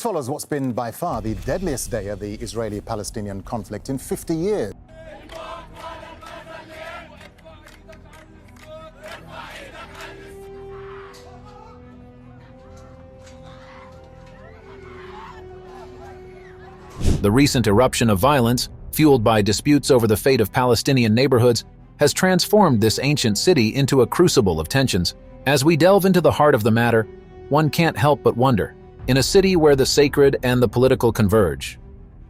follows what's been by far the deadliest day of the Israeli-Palestinian conflict in 50 years. The recent eruption of violence, fueled by disputes over the fate of Palestinian neighborhoods, has transformed this ancient city into a crucible of tensions. As we delve into the heart of the matter, one can't help but wonder, in a city where the sacred and the political converge,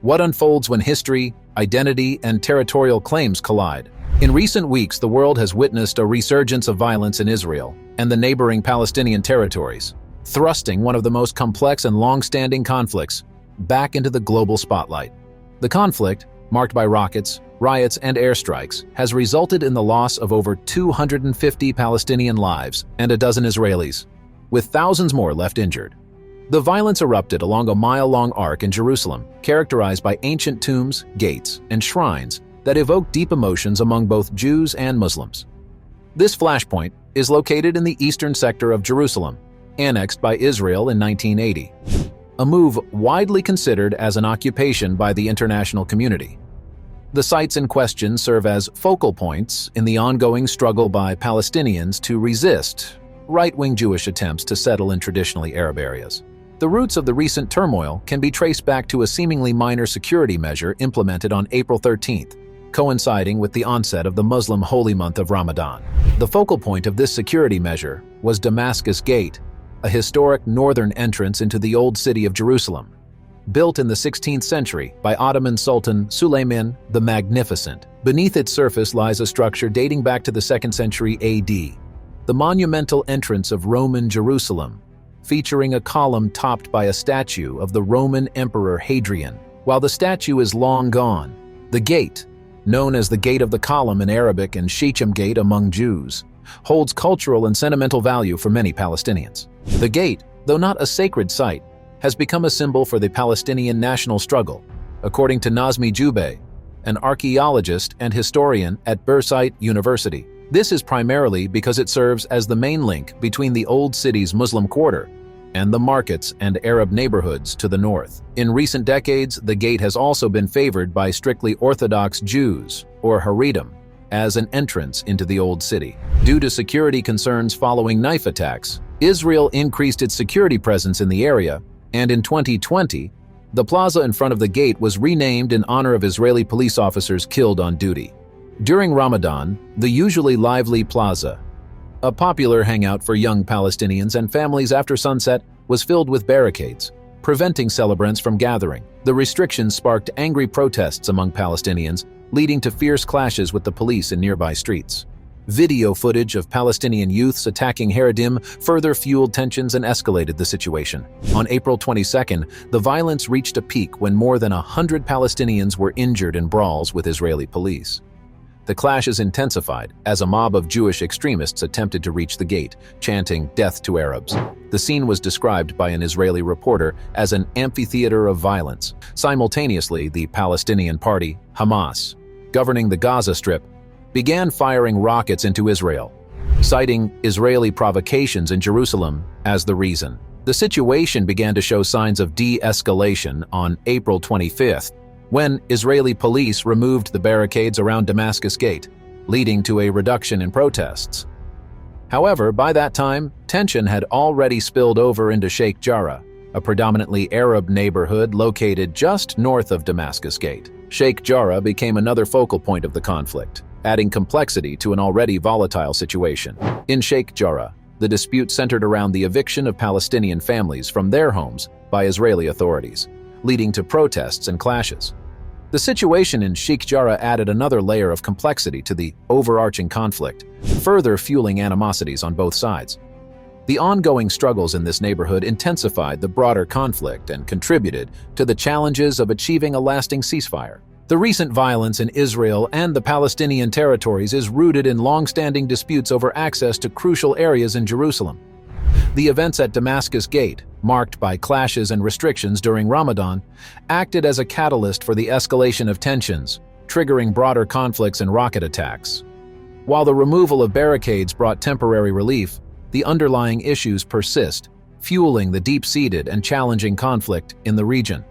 what unfolds when history, identity, and territorial claims collide? In recent weeks, the world has witnessed a resurgence of violence in Israel and the neighboring Palestinian territories, thrusting one of the most complex and long-standing conflicts back into the global spotlight. The conflict, marked by rockets, riots, and airstrikes, has resulted in the loss of over 250 Palestinian lives and a dozen Israelis, with thousands more left injured. The violence erupted along a mile-long arc in Jerusalem, characterized by ancient tombs, gates, and shrines that evoke deep emotions among both Jews and Muslims. This flashpoint is located in the eastern sector of Jerusalem, annexed by Israel in 1980. A move widely considered as an occupation by the international community. The sites in question serve as focal points in the ongoing struggle by Palestinians to resist right-wing Jewish attempts to settle in traditionally Arab areas. The roots of the recent turmoil can be traced back to a seemingly minor security measure implemented on April 13th, coinciding with the onset of the Muslim holy month of Ramadan. The focal point of this security measure was Damascus Gate, a historic northern entrance into the old city of Jerusalem. Built in the 16th century by Ottoman Sultan Suleiman the Magnificent, beneath its surface lies a structure dating back to the 2nd century AD, the monumental entrance of Roman Jerusalem, featuring a column topped by a statue of the Roman Emperor Hadrian. While the statue is long gone, the gate, known as the Gate of the Column in Arabic and Shechem Gate among Jews, holds cultural and sentimental value for many Palestinians. The gate, though not a sacred site, has become a symbol for the Palestinian national struggle, according to Nazmi Jubei, an archaeologist and historian at Birzeit University. This is primarily because it serves as the main link between the old city's Muslim quarter and the markets and Arab neighborhoods to the north. In recent decades, the gate has also been favored by strictly Orthodox Jews, or Haredim, as an entrance into the old city. Due to security concerns following knife attacks, Israel increased its security presence in the area, and in 2020, the plaza in front of the gate was renamed in honor of Israeli police officers killed on duty. During Ramadan, the usually lively plaza, a popular hangout for young Palestinians and families after sunset, was filled with barricades, preventing celebrants from gathering. The restrictions sparked angry protests among Palestinians, leading to fierce clashes with the police in nearby streets. Video footage of Palestinian youths attacking Haredim further fueled tensions and escalated the situation. On April 22nd, the violence reached a peak when more than 100 Palestinians were injured in brawls with Israeli police. The clashes intensified as a mob of Jewish extremists attempted to reach the gate, chanting "Death to Arabs." The scene was described by an Israeli reporter as an amphitheater of violence. Simultaneously, the Palestinian Party, Hamas, governing the Gaza Strip, began firing rockets into Israel, citing Israeli provocations in Jerusalem as the reason. The situation began to show signs of de-escalation on April 25th, when Israeli police removed the barricades around Damascus Gate, leading to a reduction in protests. However, by that time, tension had already spilled over into Sheikh Jarrah, a predominantly Arab neighborhood located just north of Damascus Gate. Sheikh Jarrah became another focal point of the conflict, adding complexity to an already volatile situation. In Sheikh Jarrah, the dispute centered around the eviction of Palestinian families from their homes by Israeli authorities, leading to protests and clashes. The situation in Sheikh Jarrah added another layer of complexity to the overarching conflict, further fueling animosities on both sides. The ongoing struggles in this neighborhood intensified the broader conflict and contributed to the challenges of achieving a lasting ceasefire. The recent violence in Israel and the Palestinian territories is rooted in long-standing disputes over access to crucial areas in Jerusalem. The events at Damascus Gate, marked by clashes and restrictions during Ramadan, acted as a catalyst for the escalation of tensions, triggering broader conflicts and rocket attacks. While the removal of barricades brought temporary relief, the underlying issues persist, fueling the deep-seated and challenging conflict in the region.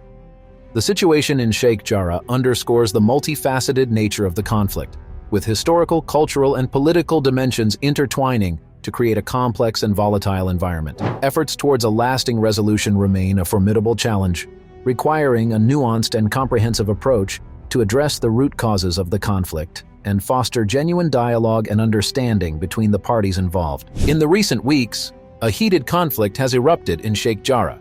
The situation in Sheikh Jarrah underscores the multifaceted nature of the conflict, with historical, cultural, and political dimensions intertwining to create a complex and volatile environment. Efforts towards a lasting resolution remain a formidable challenge, requiring a nuanced and comprehensive approach to address the root causes of the conflict and foster genuine dialogue and understanding between the parties involved. In the recent weeks, a heated conflict has erupted in Sheikh Jarrah,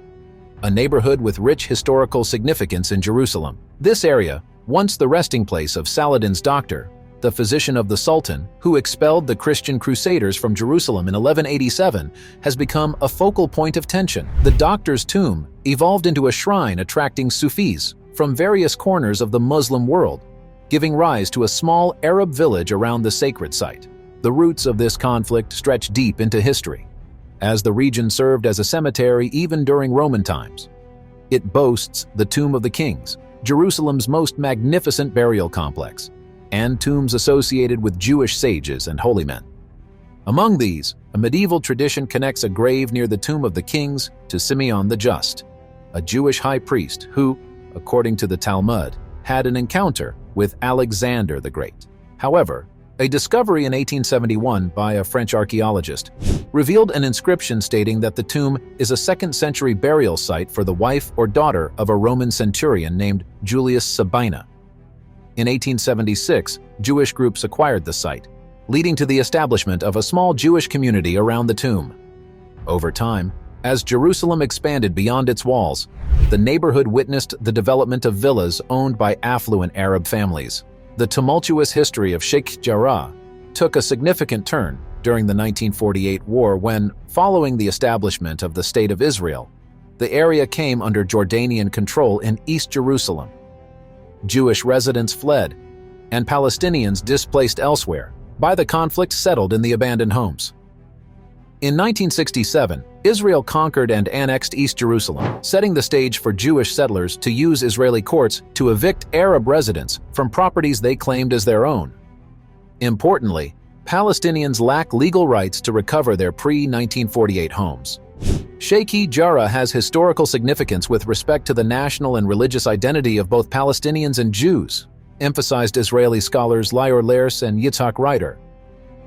a neighborhood with rich historical significance in Jerusalem. This area, once the resting place of Saladin's doctor, the physician of the Sultan, who expelled the Christian Crusaders from Jerusalem in 1187, has become a focal point of tension. The doctor's tomb evolved into a shrine attracting Sufis from various corners of the Muslim world, giving rise to a small Arab village around the sacred site. The roots of this conflict stretch deep into history, as the region served as a cemetery even during Roman times. It boasts the Tomb of the Kings, Jerusalem's most magnificent burial complex, and tombs associated with Jewish sages and holy men. Among these, a medieval tradition connects a grave near the Tomb of the Kings to Simeon the Just, a Jewish high priest who, according to the Talmud, had an encounter with Alexander the Great. However, a discovery in 1871 by a French archaeologist revealed an inscription stating that the tomb is a 2nd century burial site for the wife or daughter of a Roman centurion named Julius Sabina. In 1876, Jewish groups acquired the site, leading to the establishment of a small Jewish community around the tomb. Over time, as Jerusalem expanded beyond its walls, the neighborhood witnessed the development of villas owned by affluent Arab families. The tumultuous history of Sheikh Jarrah took a significant turn during the 1948 war when, following the establishment of the State of Israel, the area came under Jordanian control in East Jerusalem. Jewish residents fled, and Palestinians displaced elsewhere by the conflict settled in the abandoned homes. In 1967, Israel conquered and annexed East Jerusalem, setting the stage for Jewish settlers to use Israeli courts to evict Arab residents from properties they claimed as their own. Importantly, Palestinians lack legal rights to recover their pre-1948 homes. Sheikh Jarrah has historical significance with respect to the national and religious identity of both Palestinians and Jews, emphasized Israeli scholars Lior Lers and Yitzhak Ryder.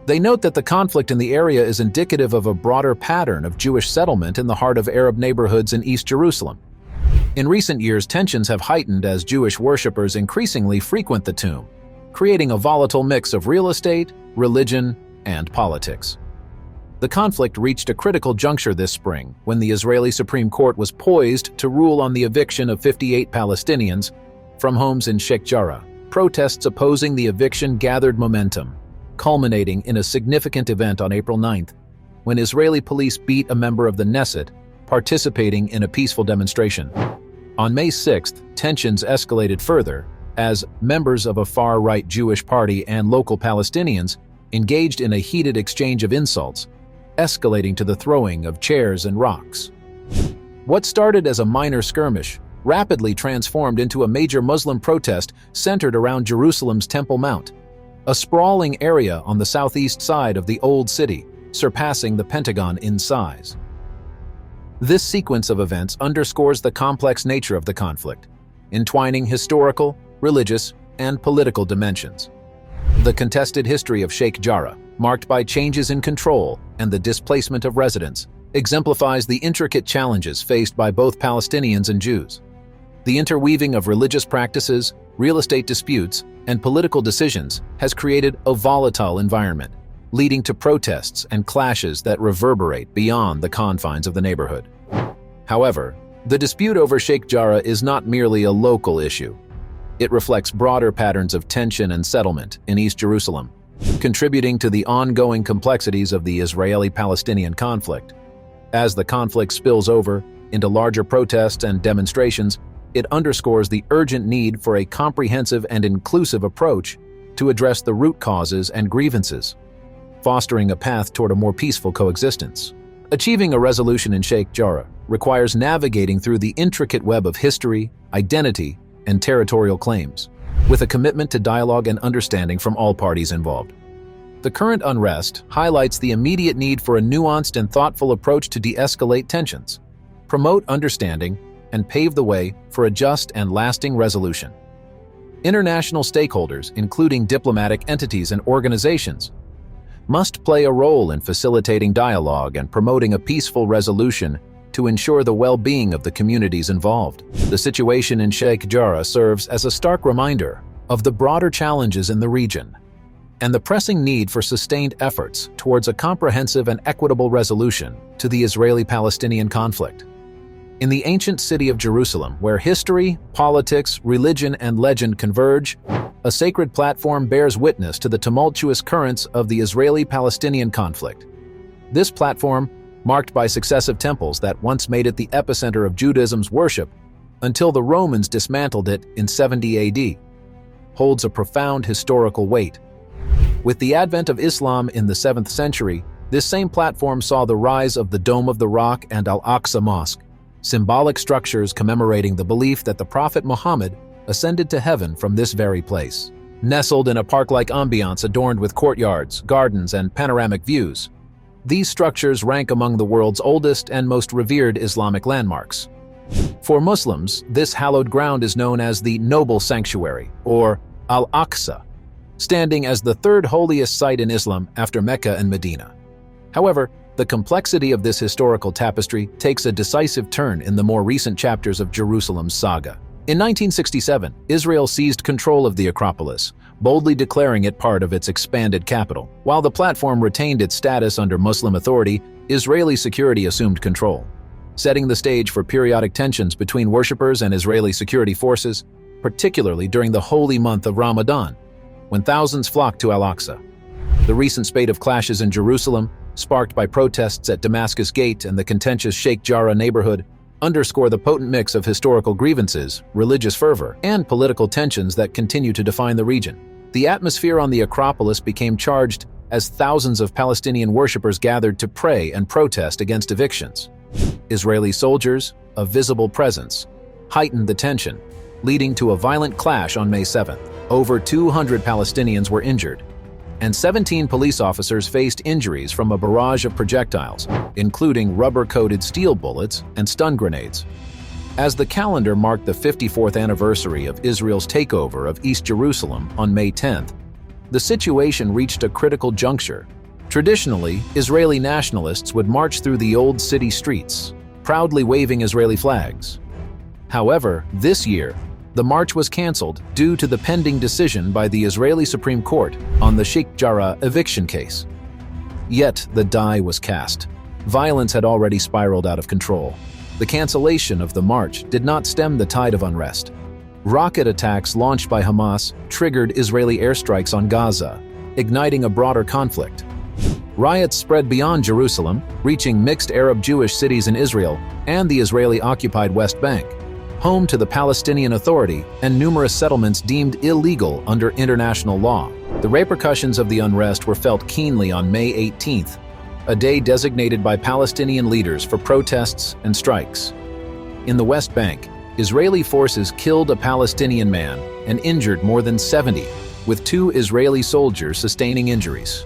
They note that the conflict in the area is indicative of a broader pattern of Jewish settlement in the heart of Arab neighborhoods in East Jerusalem. In recent years, tensions have heightened as Jewish worshippers increasingly frequent the tomb, creating a volatile mix of real estate, religion, and politics. The conflict reached a critical juncture this spring when the Israeli Supreme Court was poised to rule on the eviction of 58 Palestinians from homes in Sheikh Jarrah. Protests opposing the eviction gathered momentum, culminating in a significant event on April 9th, when Israeli police beat a member of the Knesset participating in a peaceful demonstration. On May 6th, tensions escalated further as members of a far-right Jewish party and local Palestinians engaged in a heated exchange of insults, escalating to the throwing of chairs and rocks. What started as a minor skirmish rapidly transformed into a major Muslim protest centered around Jerusalem's Temple Mount, a sprawling area on the southeast side of the Old City, surpassing the Pentagon in size. This sequence of events underscores the complex nature of the conflict, entwining historical, religious, and political dimensions. The contested history of Sheikh Jarrah, marked by changes in control and the displacement of residents, exemplifies the intricate challenges faced by both Palestinians and Jews. The interweaving of religious practices, real estate disputes, and political decisions has created a volatile environment, leading to protests and clashes that reverberate beyond the confines of the neighborhood. However, the dispute over Sheikh Jarrah is not merely a local issue. It reflects broader patterns of tension and settlement in East Jerusalem, contributing to the ongoing complexities of the Israeli-Palestinian conflict. As the conflict spills over into larger protests and demonstrations, it underscores the urgent need for a comprehensive and inclusive approach to address the root causes and grievances, fostering a path toward a more peaceful coexistence. Achieving a resolution in Sheikh Jarrah requires navigating through the intricate web of history, identity, and territorial claims, with a commitment to dialogue and understanding from all parties involved. The current unrest highlights the immediate need for a nuanced and thoughtful approach to de-escalate tensions, promote understanding, and pave the way for a just and lasting resolution. International stakeholders, including diplomatic entities and organizations, must play a role in facilitating dialogue and promoting a peaceful resolution to ensure the well-being of the communities involved. The situation in Sheikh Jarrah serves as a stark reminder of the broader challenges in the region and the pressing need for sustained efforts towards a comprehensive and equitable resolution to the Israeli-Palestinian conflict. In the ancient city of Jerusalem, where history, politics, religion, and legend converge, a sacred platform bears witness to the tumultuous currents of the Israeli-Palestinian conflict. This platform, marked by successive temples that once made it the epicenter of Judaism's worship until the Romans dismantled it in 70 AD, holds a profound historical weight. With the advent of Islam in the 7th century, this same platform saw the rise of the Dome of the Rock and Al-Aqsa Mosque, symbolic structures commemorating the belief that the Prophet Muhammad ascended to heaven from this very place. Nestled in a park-like ambiance adorned with courtyards, gardens, and panoramic views, these structures rank among the world's oldest and most revered Islamic landmarks. For Muslims, this hallowed ground is known as the Noble Sanctuary, or Al-Aqsa, standing as the third holiest site in Islam after Mecca and Medina. However, the complexity of this historical tapestry takes a decisive turn in the more recent chapters of Jerusalem's saga. In 1967, Israel seized control of the Acropolis, boldly declaring it part of its expanded capital. While the platform retained its status under Muslim authority, Israeli security assumed control, setting the stage for periodic tensions between worshippers and Israeli security forces, particularly during the holy month of Ramadan, when thousands flocked to Al-Aqsa. The recent spate of clashes in Jerusalem, sparked by protests at Damascus Gate and the contentious Sheikh Jarrah neighborhood, underscore the potent mix of historical grievances, religious fervor, and political tensions that continue to define the region. The atmosphere on the Acropolis became charged as thousands of Palestinian worshippers gathered to pray and protest against evictions. Israeli soldiers, a visible presence, heightened the tension, leading to a violent clash on May 7th. Over 200 Palestinians were injured, and 17 police officers faced injuries from a barrage of projectiles, including rubber-coated steel bullets and stun grenades. As the calendar marked the 54th anniversary of Israel's takeover of East Jerusalem on May 10th, the situation reached a critical juncture. Traditionally, Israeli nationalists would march through the old city streets, proudly waving Israeli flags. However, this year, the march was cancelled due to the pending decision by the Israeli Supreme Court on the Sheikh Jarrah eviction case. Yet the die was cast. Violence had already spiraled out of control. The cancellation of the march did not stem the tide of unrest. Rocket attacks launched by Hamas triggered Israeli airstrikes on Gaza, igniting a broader conflict. Riots spread beyond Jerusalem, reaching mixed Arab-Jewish cities in Israel and the Israeli-occupied West Bank, home to the Palestinian Authority and numerous settlements deemed illegal under international law. The repercussions of the unrest were felt keenly on May 18th, a day designated by Palestinian leaders for protests and strikes. In the West Bank, Israeli forces killed a Palestinian man and injured more than 70, with 2 Israeli soldiers sustaining injuries.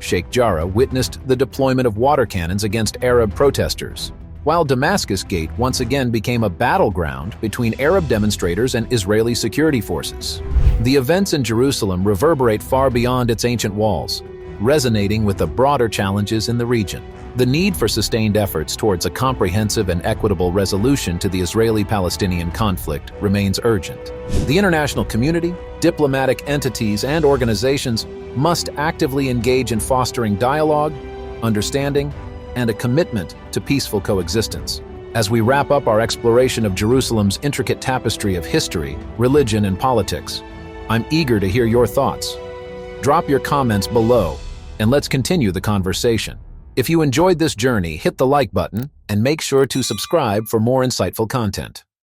Sheikh Jarrah witnessed the deployment of water cannons against Arab protesters, while Damascus Gate once again became a battleground between Arab demonstrators and Israeli security forces. The events in Jerusalem reverberate far beyond its ancient walls, resonating with the broader challenges in the region. The need for sustained efforts towards a comprehensive and equitable resolution to the Israeli-Palestinian conflict remains urgent. The international community, diplomatic entities, and organizations must actively engage in fostering dialogue, understanding, and a commitment to peaceful coexistence. As we wrap up our exploration of Jerusalem's intricate tapestry of history, religion, and politics, I'm eager to hear your thoughts. Drop your comments below, and let's continue the conversation. If you enjoyed this journey, hit the like button and make sure to subscribe for more insightful content.